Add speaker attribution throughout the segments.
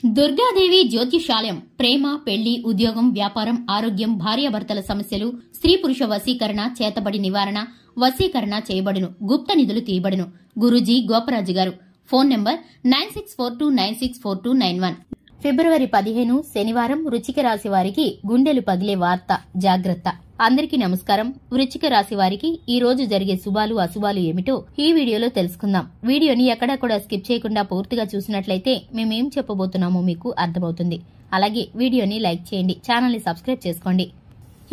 Speaker 1: దుర్గాదేవి జ్యోతిషాలయం ప్రేమ, పెళ్లి, ఉద్యోగం, వ్యాపారం, ఆరోగ్యం, భార్యాభర్తల సమస్యలు, స్త్రీ పురుష వశీకరణ, చేతబడి నివారణ, వశీకరణ చేయబడును, గుప్త నిధులు తీయబడును. గురూజీ గోపరాజు గారు. Phone number 9642964291. ఫిబ్రవరి 15 శనివారం. వృశ్చిక రాశి వారికి గుండెలు పగిలే వార్త, జాగ్రత్త. అందరికీ నమస్కారం. వృశ్చిక రాశి వారికి ఈ రోజు జరిగే శుభాలు అశుభాలు ఏమిటో ఈ వీడియోలో తెలుసుకుందాం. వీడియోని ఎక్కడా కూడా స్కిప్ చేయకుండా పూర్తిగా చూసినట్లయితే మేమేం చెప్పబోతున్నామో మీకు అర్థమవుతుంది. అలాగే వీడియోని లైక్ చేయండి, ఛానల్ ని సబ్స్క్రైబ్ చేసుకోండి.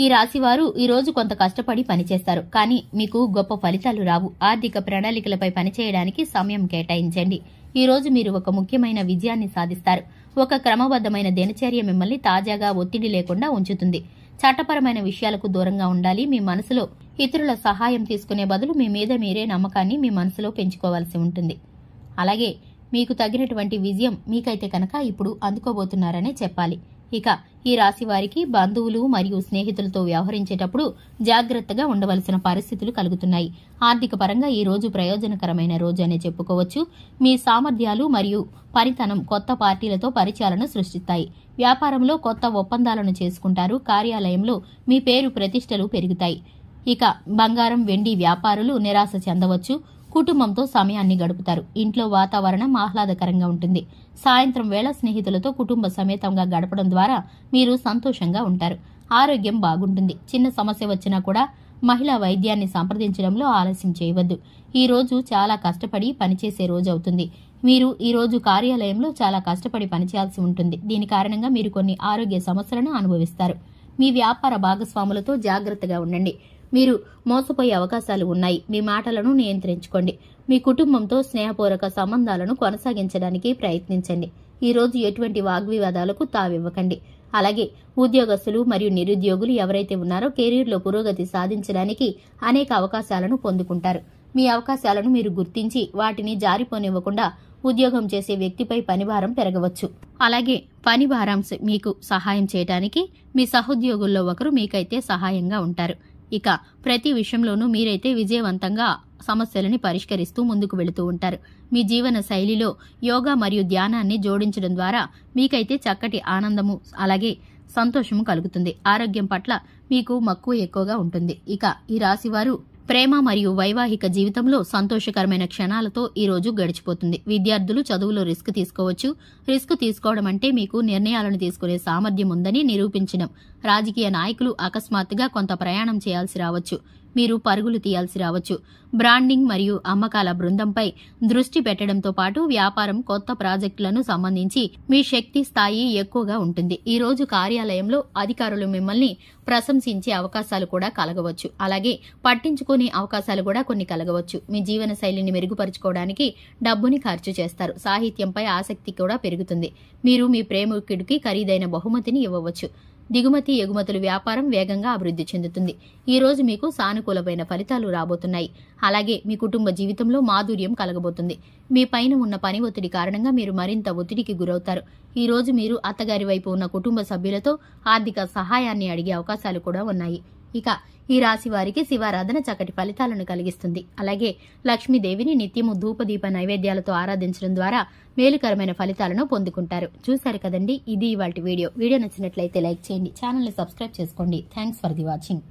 Speaker 1: ఈ రాశి వారు ఈ రోజు కొంత కష్టపడి పనిచేస్తారు, కానీ మీకు గొప్ప ఫలితాలు రావు. ఆర్థిక ప్రణాళికలపై పనిచేయడానికి సమయం కేటాయించండి. ఈ రోజు మీరు ఒక ముఖ్యమైన విజయాన్ని సాధిస్తారు. ఒక క్రమబద్దమైన దినచర్య మిమ్మల్ని తాజాగా, ఒత్తిడి లేకుండా ఉంచుతుంది. చట్టపరమైన విషయాలకు దూరంగా ఉండాలి. మీ మనసులో ఇతరుల సహాయం తీసుకునే బదులు మీ మీద మీరే నమ్మకాన్ని మీ మనసులో పెంచుకోవాల్సి ఉంటుంది. అలాగే మీకు తగినటువంటి విజయం మీకైతే కనుక ఇప్పుడు అందుకోబోతున్నారనే చెప్పాలి. ఇక ఈ రాశి వారికి బంధువులు మరియు స్నేహితులతో వ్యవహరించేటప్పుడు జాగ్రత్తగా ఉండవలసిన పరిస్థితులు కలుగుతున్నాయి. ఆర్థిక పరంగా ఈ రోజు ప్రయోజనకరమైన రోజు అనే చెప్పుకోవచ్చు. మీ సామర్థ్యాలు మరియు పనితనం కొత్త పార్టీలతో పరిచయాలను సృష్టిస్తాయి. వ్యాపారంలో కొత్త ఒప్పందాలను చేసుకుంటారు. కార్యాలయంలో మీ పేరు ప్రతిష్టలు పెరుగుతాయి. ఇక బంగారం, వెండి వ్యాపారులు నిరాశ చెందవచ్చు. కుటుంబంతో సమయాన్ని గడుపుతారు. ఇంట్లో వాతావరణం ఆహ్లాదకరంగా ఉంటుంది. సాయంత్రం వేళ స్నేహితులతో కుటుంబ సమేతంగా గడపడం ద్వారా మీరు సంతోషంగా ఉంటారు. ఆరోగ్యం బాగుంటుంది. చిన్న సమస్య వచ్చినా కూడా మహిళా వైద్యాన్ని సంప్రదించడంలో ఆలస్యం చేయవద్దు. ఈ రోజు చాలా కష్టపడి పనిచేసే రోజు అవుతుంది. మీరు ఈ రోజు కార్యాలయంలో చాలా కష్టపడి పనిచేయాల్సి ఉంటుంది. దీని కారణంగా మీరు కొన్ని ఆరోగ్య సమస్యలను అనుభవిస్తారు. మీ వ్యాపార భాగస్వాములతో జాగ్రత్తగా ఉండండి. మీరు మోసపోయే అవకాశాలు ఉన్నాయి. మీ మాటలను నియంత్రించుకోండి. మీ కుటుంబంతో స్నేహపూర్వక సంబంధాలను కొనసాగించడానికి ప్రయత్నించండి. ఈ రోజు ఎటువంటి వాగ్వివాదాలకు తావివ్వకండి. అలాగే ఉద్యోగస్తులు మరియు నిరుద్యోగులు ఎవరైతే ఉన్నారో కెరీర్లో పురోగతి సాధించడానికి అనేక అవకాశాలను పొందుకుంటారు. మీ అవకాశాలను మీరు గుర్తించి వాటిని జారిపోనివ్వకుండా ఉద్యోగం చేసే వ్యక్తిపై పనిభారం పెరగవచ్చు. అలాగే పనిభారం మీకు సహాయం చేయడానికి మీ సహోద్యోగుల్లో ఒకరు మీకైతే సహాయంగా ఉంటారు. ఇక ప్రతి విషయంలోనూ మీరైతే విజయవంతంగా సమస్యలని పరిష్కరిస్తూ ముందుకు వెళుతూ ఉంటారు. మీ జీవన శైలిలో యోగా మరియు ధ్యానాన్ని జోడించడం ద్వారా మీకైతే చక్కటి ఆనందము అలాగే సంతోషము కలుగుతుంది. ఆరోగ్యం పట్ల మీకు మక్కువ ఎక్కువగా ఉంటుంది. ఇక ఈ రాశివారు ప్రేమ మరియు వైవాహిక జీవితంలో సంతోషకరమైన క్షణాలతో ఈ రోజు గడిచిపోతుంది. విద్యార్థులు చదువులో రిస్క్ తీసుకోవచ్చు. రిస్క్ తీసుకోవడం అంటే మీకు నిర్ణయాలను తీసుకునే సామర్థ్యం ఉందని నిరూపించడం. రాజకీయ నాయకులు అకస్మాత్తుగా కొంత ప్రయాణం చేయాల్సి రావచ్చు. మీరు పరుగులు తీయాల్సి రావచ్చు. బ్రాండింగ్ మరియు అమ్మకాల బృందంపై దృష్టి పెట్టడంతో పాటు వ్యాపారం, కొత్త ప్రాజెక్టులను సంబంధించి మీ శక్తి స్థాయి ఎక్కువగా ఉంటుంది. ఈ రోజు కార్యాలయంలో అధికారులు మిమ్మల్ని ప్రశంసించే అవకాశాలు కూడా కలగవచ్చు. అలాగే పట్టించుకునే అవకాశాలు కూడా కొన్ని కలగవచ్చు. మీ జీవన శైలిని మెరుగుపరుచుకోవడానికి డబ్బుని ఖర్చు చేస్తారు. సాహిత్యంపై ఆసక్తి కూడా పెరుగుతుంది. మీరు మీ ప్రేమికుడికి ఖరీదైన బహుమతిని ఇవ్వవచ్చు. దిగుమతి, ఎగుమతులు వ్యాపారం వేగంగా అభివృద్ధి చెందుతుంది. ఈ రోజు మీకు సానుకూలమైన ఫలితాలు రాబోతున్నాయి. అలాగే మీ కుటుంబ జీవితంలో మాధుర్యం కలగబోతుంది. మీ పైన ఉన్న పని ఒత్తిడి కారణంగా మీరు మరింత ఒత్తిడికి గురవుతారు. ఈ రోజు మీరు అత్తగారి వైపు ఉన్న కుటుంబ సభ్యులతో ఆర్థిక సహాయాన్ని అడిగే అవకాశాలు కూడా ఉన్నాయి. ఇక ఈ రాశి వారికి శివారాధన చక్కటి ఫలితాలను కలిగిస్తుంది. అలాగే లక్ష్మీదేవిని నిత్యము ధూపదీప నైవేద్యాలతో ఆరాధించడం ద్వారా మేలుకరమైన ఫలితాలను పొందుకుంటారు. చూశారు కదండి, ఇది ఇవాల్టి వీడియో. వీడియో నచ్చినట్లయితే లైక్ చేయండి, ఛానల్ ని సబ్స్క్రైబ్ చేసుకోండి. Thanks for the watching.